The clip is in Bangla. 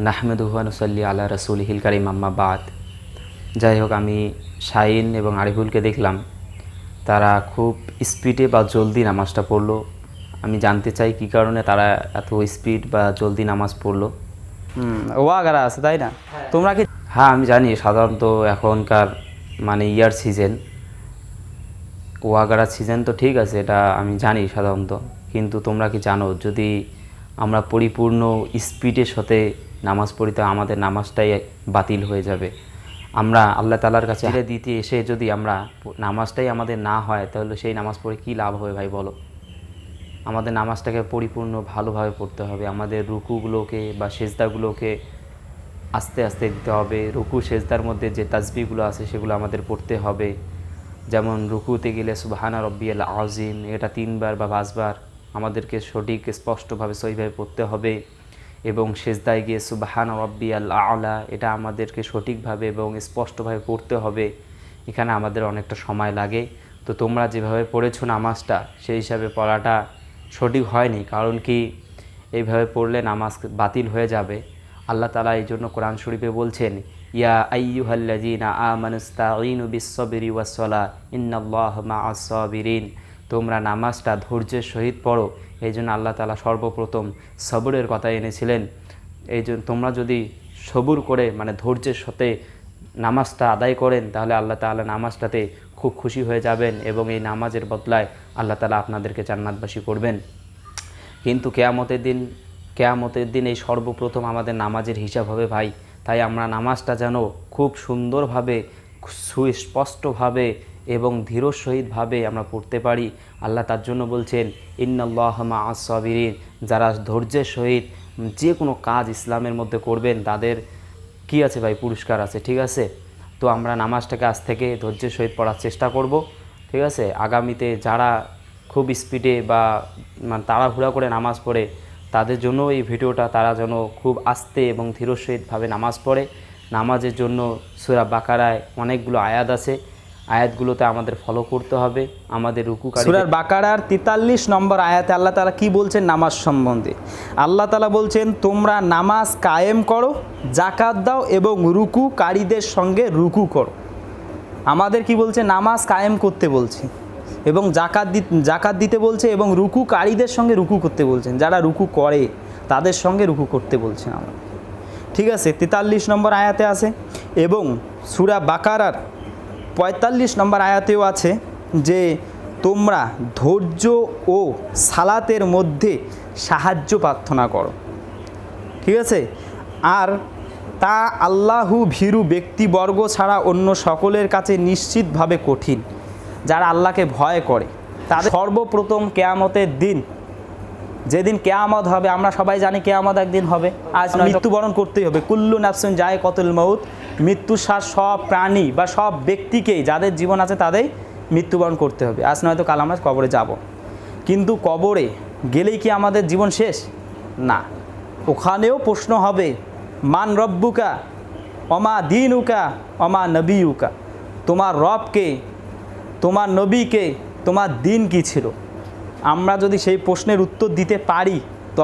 নাহমেদুহু ওয়া নুসাল্লি আলা রাসূলিহিল কারীম আম্মা বাদ। যাই হোক, আমি শাহিন এবং আরিফুলকে দেখলাম তারা খুব স্পিডে বা জলদি নামাজটা পড়লো। আমি জানতে চাই কী কারণে তারা এত স্পিড বা জলদি নামাজ পড়লো। ওয়াগারা আছে তাই না? তোমরা কি? হ্যাঁ, আমি জানি সাধারণত এখনকার ইয়ার সিজন, ওয়াগারা সিজন তো ঠিক আছে, এটা আমি জানি সাধারণত। কিন্তু তোমরা কি জানো, যদি আমরা পরিপূর্ণ স্পিডের সাথে নামাজ পড়ি তো আমাদের নামাজটাই বাতিল হয়ে যাবে। আমরা আল্লাহ তাআলার কাছে দিতে এসে যদি আমরা নামাজটাই আমাদের না হয়, তাহলে সেই নামাজ পড়ে কী লাভ হবে ভাই বলো? আমাদের নামাজটাকে পরিপূর্ণ ভালোভাবে পড়তে হবে। আমাদের রুকুগুলোকে বা সেজদাগুলোকে আস্তে আস্তে দিতে হবে। রুকু সেজদার মধ্যে যে তাসবিহগুলো আছে সেগুলো আমাদের পড়তে হবে। যেমন রুকুতে গেলে সুবহানা রব্বিয়াল আযীম এটা 3 বার বা 5 বার আমাদেরকে সঠিক স্পষ্টভাবে সহিভাবে পড়তে হবে। এবং সেজদায় গিয়ে সুবহানা রব্বিয়াল আ'লা এটা আমাদেরকে সঠিকভাবে এবং স্পষ্টভাবে পড়তে হবে। এখানে আমাদের অনেকটা সময় লাগে। তো তোমরা যেভাবে পড়েছো নামাজটা, সেই হিসাবে পড়াটা সঠিক হয়নি। কারণ কি, এইভাবে পড়লে নামাজ বাতিল হয়ে যাবে। আল্লাহ তাআলা এই জন্য কোরআন শরীফে বলছেন, ইয়া আইয়ুহাল্লাযীনা আমানুস্তাঈনু বিস-সাবরি ওয়াস-সালাহ ইন্নাল্লাহা মা'আস সাবিরিন। তোমরা নামাজটা ধৈর্যের সহিত পড়ো। এই জন্য আল্লাহ তাআলা সর্বপ্রথম সবরের কথা এনেছিলেন। এই জন্য তোমরা যদি সবুর করে ধৈর্যের সাথে নামাজটা আদায় করেন, তাহলে আল্লাহ তাআলা নামাজটাতে খুব খুশি হয়ে যাবেন এবং এই নামাজের বদলায় আল্লাহ তাআলা আপনাদেরকে জান্নাতবাসী করবেন। কিন্তু কেয়ামতের দিন এই সর্বপ্রথম আমাদের নামাজের হিসাব হবে ভাই। তাই আমরা নামাজটা যেন খুব সুন্দরভাবে, সুস্পষ্টভাবে এবং ধীর সহিতভাবে আমরা পড়তে পারি। আল্লাহ তার জন্য বলছেন, ইন্নাল্লাহা মা'আস সাবিরিন। যারা ধৈর্যের সহিত যে কোনো কাজ ইসলামের মধ্যে করবেন, তাদের কি আছে ভাই? পুরস্কার আছে। ঠিক আছে, তো আমরা নামাজটাকে আজ থেকে ধৈর্যের সহিত পড়ার চেষ্টা করব। ঠিক আছে, আগামীতে যারা খুব স্পিডে বা তাড়াহুড়া করে নামাজ পড়ে, তাদের জন্য এই ভিডিওটা, তারা যেন খুব আস্তে এবং ধীর সহিতভাবে নামাজ পড়ে। নামাজের জন্য সূরা বাকারায় অনেকগুলো আয়াত আছে, আয়াতগুলোতে আমাদের ফলো করতে হবে। আমাদের সূরা বাকারার 43 নম্বর আয়াতে আল্লাহ তাআলা কি বলছেন নামাজ সম্বন্ধে? আল্লাহ তাআলা বলছেন, তোমরা নামাজ কায়েম করো, যাকাত দাও এবং রুকুকারীদের সঙ্গে রুকু করো। আমাদের কি বলছে? নামাজ কায়েম করতে বলছে এবং যাকাত দিতে বলছে এবং রুকুকারীদের সঙ্গে রুকু করতে বলছেন। যারা রুকু করে তাদের সঙ্গে রুকু করতে বলছেন আমরা। ঠিক আছে, 43 নম্বর আয়াতে আছে এবং সূরা বাকারার 45 নম্বর আয়াতেও আছে যে তোমরা ধৈর্য ও সালাতের মধ্যে সাহায্য প্রার্থনা করো। ঠিক আছে, আর তা আল্লাহু ভীরু ব্যক্তিবর্গ ছাড়া অন্য সকলের কাছে নিশ্চিতভাবে কঠিন। যারা আল্লাহকে ভয় করে তাদের সর্বপ্রথম কেয়ামতের দিন, যেদিন কেয়ামত হবে, আমরা সবাই জানি কেয়ামত একদিন হবে। আজ মৃত্যুবরণ করতেই হবে। কুল্লু নাফসিন যায়কাতুল মাউত। মৃত্যুর স্বাদ সব প্রাণী বা সব ব্যক্তিকেই, যাদের জীবন আছে তাদের মৃত্যুবরণ করতে হবে। আজ নয়তো কাল আমরা কবরে যাব। কিন্তু কবরে গেলেই কি আমাদের জীবন শেষ? না, ওখানেও প্রশ্ন হবে, মান রব্বুকা অমা দীনুকা অমা নবিয়ুকা। তোমার রবকে, তোমার নবীকে, তোমার দিন কি ছিল? আমরা যদি সেই প্রশ্নের উত্তর দিতে পারি